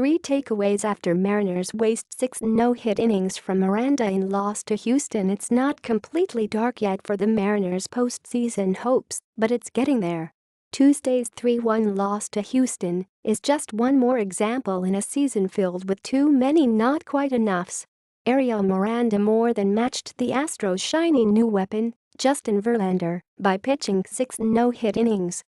3 takeaways after Mariners waste 6 no-hit innings from Miranda in loss to Houston. It's not completely dark yet for the Mariners' postseason hopes, but it's getting there. Tuesday's 3-1 loss to Houston is just one more example in a season filled with too many not quite enoughs. Ariel Miranda more than matched the Astros' shiny new weapon, Justin Verlander, by pitching 6 no-hit innings.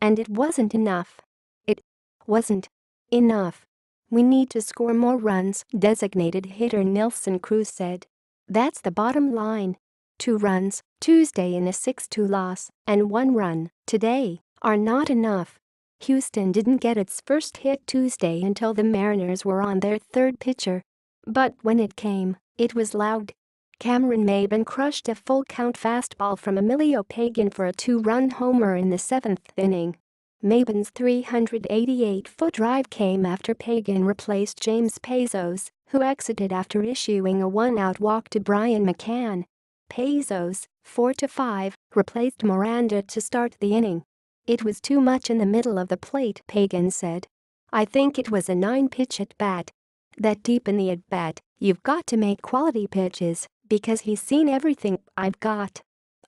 And it wasn't enough. It wasn't enough. We need to score more runs, designated hitter Nelson Cruz said. That's the bottom line. 2 runs, Tuesday in a 6-2 loss, and 1 run, today, are not enough. Houston didn't get its first hit Tuesday until the Mariners were on their third pitcher. But when it came, it was loud. Cameron Maybin crushed a full-count fastball from Emilio Pagan for a 2-run homer in the 7th inning. Maybin's 388-foot drive came after Pagan replaced James Pazos, who exited after issuing a 1-out walk to Brian McCann. Pazos, 4-5, replaced Miranda to start the inning. "It was too much in the middle of the plate," Pagan said. "I think it was a 9-pitch at-bat. That deep in the at-bat, you've got to make quality pitches, because he's seen everything I've got.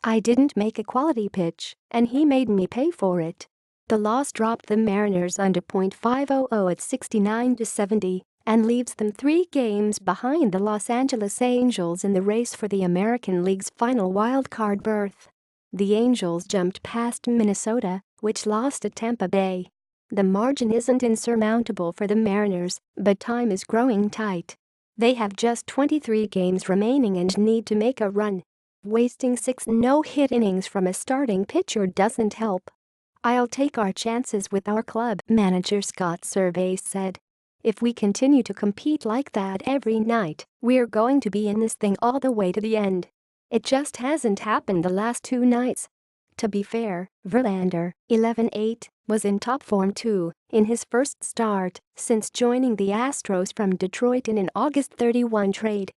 I didn't make a quality pitch, and he made me pay for it." The loss dropped the Mariners under .500 at 69-70 and leaves them 3 games behind the Los Angeles Angels in the race for the American League's final wildcard berth. The Angels jumped past Minnesota, which lost to Tampa Bay. The margin isn't insurmountable for the Mariners, but time is growing tight. They have just 23 games remaining and need to make a run. Wasting 6 no-hit innings from a starting pitcher doesn't help. "I'll take our chances with our club," manager Scott Servais said. "If we continue to compete like that every night, we're going to be in this thing all the way to the end. It just hasn't happened the last 2 nights." To be fair, Verlander, 11-8, was in top form too, in his first start since joining the Astros from Detroit in an August 31 trade.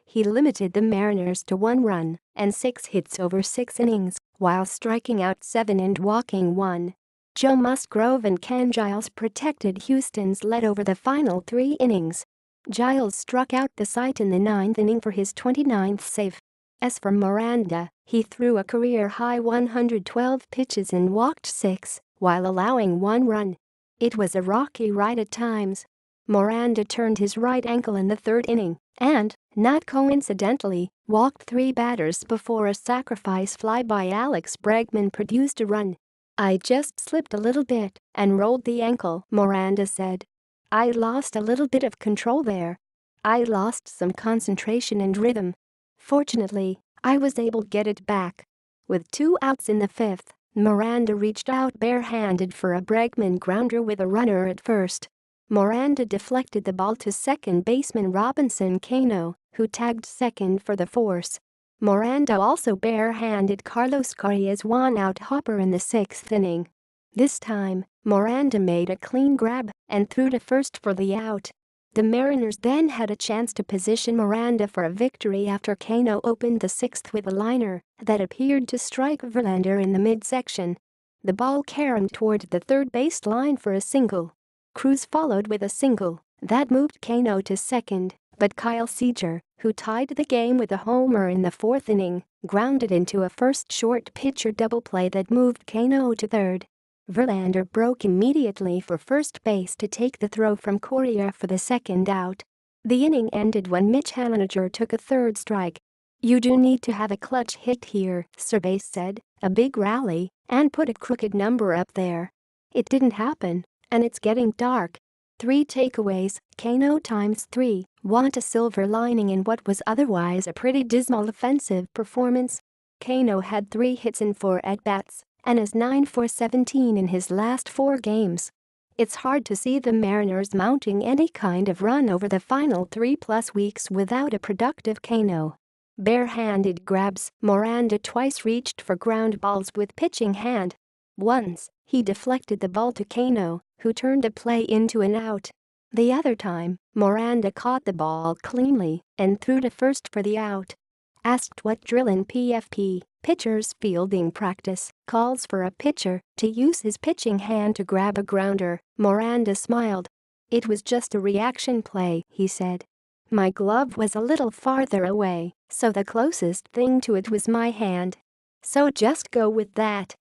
He limited the Mariners to 1 run and 6 hits over 6 innings, while striking out 7 and walking 1. Joe Musgrove and Ken Giles protected Houston's lead over the final 3 innings. Giles struck out the side in the 9th inning for his 29th save. As for Miranda, he threw a career-high 112 pitches and walked 6, while allowing 1 run. It was a rocky ride at times. Miranda turned his right ankle in the 3rd inning and, not coincidentally, walked 3 batters before a sacrifice fly by Alex Bregman produced a run. "I just slipped a little bit and rolled the ankle," Miranda said. "I lost a little bit of control there. I lost some concentration and rhythm. Fortunately, I was able to get it back." With 2 outs in the 5th, Miranda reached out barehanded for a Bregman grounder with a runner at first. Miranda deflected the ball to second baseman Robinson Cano, who tagged second for the force. Miranda also barehanded Carlos Correa's 1-out hopper in the 6th inning. This time, Miranda made a clean grab and threw to first for the out. The Mariners then had a chance to position Miranda for a victory after Cano opened the 6th with a liner that appeared to strike Verlander in the midsection. The ball caromed toward the third baseline for a single. Cruz followed with a single that moved Cano to second, but Kyle Seager, who tied the game with a homer in the 4th inning, grounded into a first short pitcher double play that moved Cano to third. Verlander broke immediately for first base to take the throw from Correa for the 2nd out. The inning ended when Mitch Haniger took a 3rd strike. "You do need to have a clutch hit here," Servais said, "a big rally, and put a crooked number up there." It didn't happen, and it's getting dark. 3 takeaways, Cano ×3, want a silver lining in what was otherwise a pretty dismal offensive performance. Cano had 3 hits in 4 at-bats and is 9 for 17 in his last 4 games. It's hard to see the Mariners mounting any kind of run over the final 3+ weeks without a productive Cano. Barehanded grabs, Miranda twice reached for ground balls with pitching hand. Once, he deflected the ball to Cano, who turned a play into an out. The other time, Miranda caught the ball cleanly and threw to first for the out. Asked what drill in PFP, pitcher's fielding practice, calls for a pitcher to use his pitching hand to grab a grounder, Miranda smiled. "It was just a reaction play," he said. "My glove was a little farther away, so the closest thing to it was my hand. So just go with that."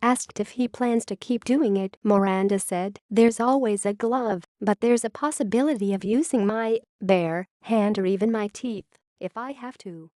Asked if he plans to keep doing it, Miranda said, "There's always a glove, but there's a possibility of using my bare hand or even my teeth if I have to."